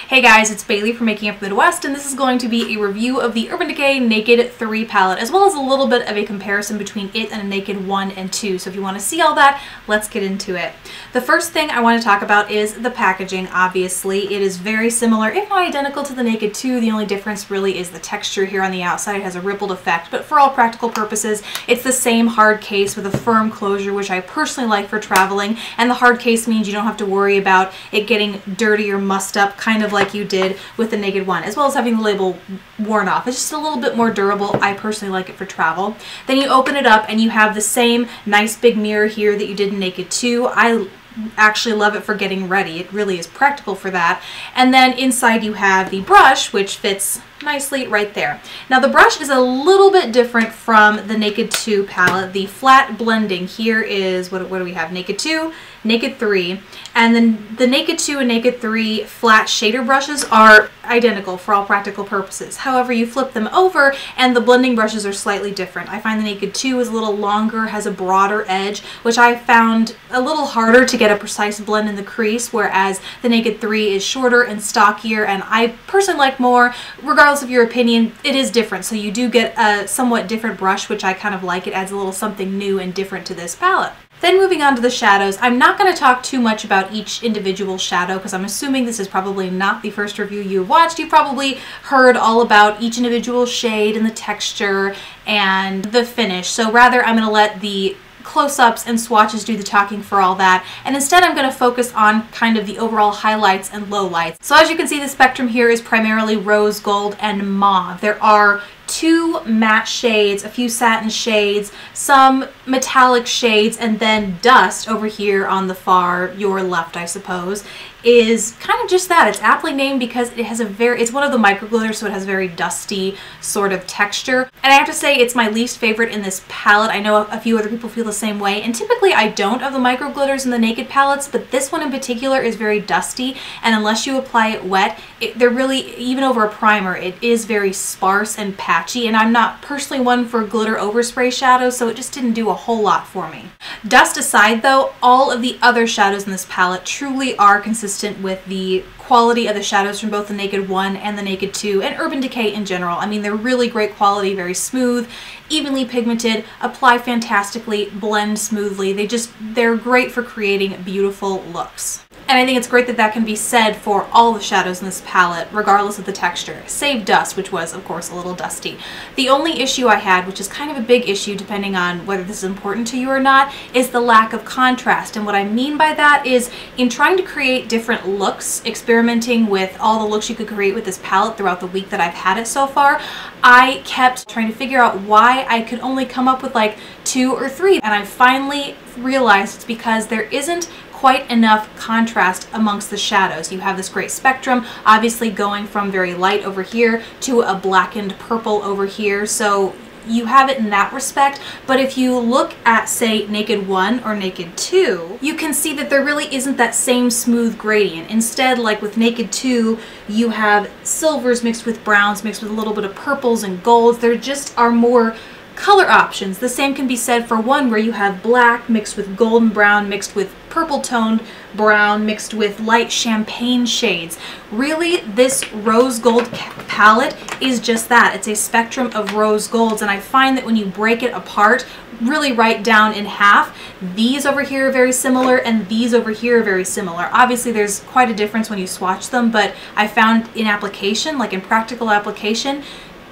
Hey guys, it's Bailey from Making Up Midwest, and this is going to be a review of the Urban Decay Naked 3 palette, as well as a little bit of a comparison between it and a Naked 1 and 2. So if you want to see all that, let's get into it. The first thing I want to talk about is the packaging. Obviously, it is very similar, if not identical, to the Naked 2. The only difference really is the texture here on the outside. It has a rippled effect, but for all practical purposes, it's the same hard case with a firm closure, which I personally like for traveling. And the hard case means you don't have to worry about it getting dirty or mussed up, kind of like you did with the Naked 1, as well as having the label worn off. It's just a little bit more durable. I personally like it for travel. Then you open it up and you have the same nice big mirror here that you did in Naked 2. I actually love it for getting ready. It really is practical for that. And then inside you have the brush, which fits nicely right there. Now the brush is a little bit different from the Naked 2 palette. The flat blending here is, what do we have? Naked 2, Naked 3, and then the Naked 2 and Naked 3 flat shader brushes are identical for all practical purposes. However, you flip them over and the blending brushes are slightly different. I find the Naked 2 is a little longer, has a broader edge, which I found a little harder to get a precise blend in the crease, whereas the Naked 3 is shorter and stockier, and I personally like more. Regardless of your opinion, it is different, so you do get a somewhat different brush, which I kind of like. It adds a little something new and different to this palette. Then moving on to the shadows, I'm not going to talk too much about each individual shadow because I'm assuming this is probably not the first review you've watched. You've probably heard all about each individual shade and the texture and the finish. So rather, I'm going to let the close-ups and swatches do the talking for all that, and instead I'm going to focus on kind of the overall highlights and lowlights. So as you can see, the spectrum here is primarily rose gold and mauve. There are two matte shades, a few satin shades, some metallic shades, and then dust over here on the far, your left, I suppose, is kind of just that. It's aptly named because it has it's one of the micro glitters, so it has a very dusty sort of texture. And I have to say it's my least favorite in this palette. I know a few other people feel the same way, and typically I don't of the micro glitters in the Naked palettes, but this one in particular is very dusty, and unless you apply it wet, they're really, even over a primer, it is very sparse and patchy, and I'm not personally one for glitter overspray shadows, so it just didn't do a whole lot for me. Dust aside though, all of the other shadows in this palette truly are consistent with the quality of the shadows from both the Naked 1 and the Naked 2 and Urban Decay in general. I mean, they're really great quality, very smooth, evenly pigmented, apply fantastically, blend smoothly. They're great for creating beautiful looks. And I think it's great that that can be said for all the shadows in this palette, regardless of the texture, save dust, which was, of course, a little dusty. The only issue I had, which is kind of a big issue depending on whether this is important to you or not, is the lack of contrast. And what I mean by that is, in trying to create different looks, experimenting with all the looks you could create with this palette throughout the week that I've had it so far, I kept trying to figure out why I could only come up with like 2 or 3. And I finally realized it's because there isn't quite enough contrast amongst the shadows. You have this great spectrum, obviously going from very light over here to a blackened purple over here, so you have it in that respect. But if you look at, say, Naked 1 or Naked 2, you can see that there really isn't that same smooth gradient. Instead, like with Naked 2, you have silvers mixed with browns, mixed with a little bit of purples and golds. There just are more color options. The same can be said for 1, where you have black mixed with golden brown mixed with purple toned brown mixed with light champagne shades. Really, this rose gold palette is just that. It's a spectrum of rose golds, and I find that when you break it apart, really right down in half, these over here are very similar and these over here are very similar. Obviously there's quite a difference when you swatch them, but I found in application, like in practical application,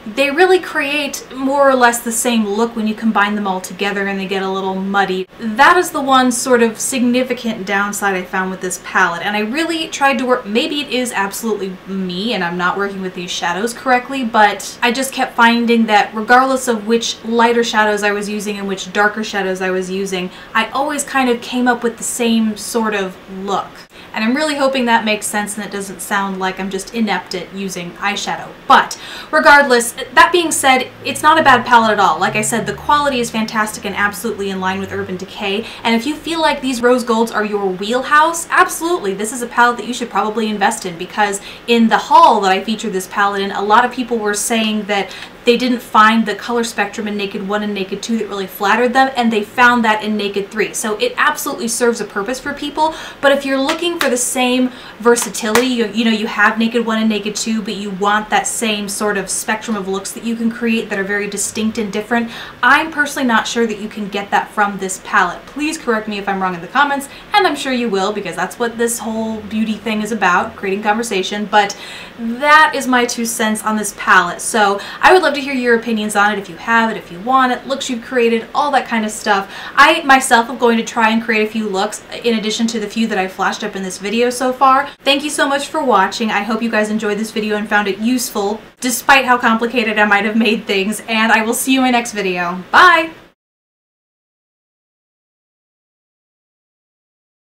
they really create more or less the same look when you combine them all together and they get a little muddy. That is the one sort of significant downside I found with this palette, and I really tried to work, maybe it is absolutely me and I'm not working with these shadows correctly, but I just kept finding that regardless of which lighter shadows I was using and which darker shadows I was using, I always kind of came up with the same sort of look. And I'm really hoping that makes sense and it doesn't sound like I'm just inept at using eyeshadow. But regardless, that being said, it's not a bad palette at all. Like I said, the quality is fantastic and absolutely in line with Urban Decay. And if you feel like these rose golds are your wheelhouse, absolutely, this is a palette that you should probably invest in, because in the haul that I featured this palette in, a lot of people were saying that they didn't find the color spectrum in Naked 1 and Naked 2 that really flattered them, and they found that in Naked 3. So it absolutely serves a purpose for people, but if you're looking for the same versatility, you know, you have Naked 1 and Naked 2, but you want that same sort of spectrum of looks that you can create that are very distinct and different, I'm personally not sure that you can get that from this palette. Please correct me if I'm wrong in the comments, and I'm sure you will, because that's what this whole beauty thing is about, creating conversation. But that is my 2 cents on this palette. So I would love to hear your opinions on it, if you have it, if you want it, looks you've created, all that kind of stuff. I myself am going to try and create a few looks in addition to the few that I flashed up in this video so far. Thank you so much for watching. I hope you guys enjoyed this video and found it useful, despite how complicated I might have made things, and I will see you in my next video. Bye!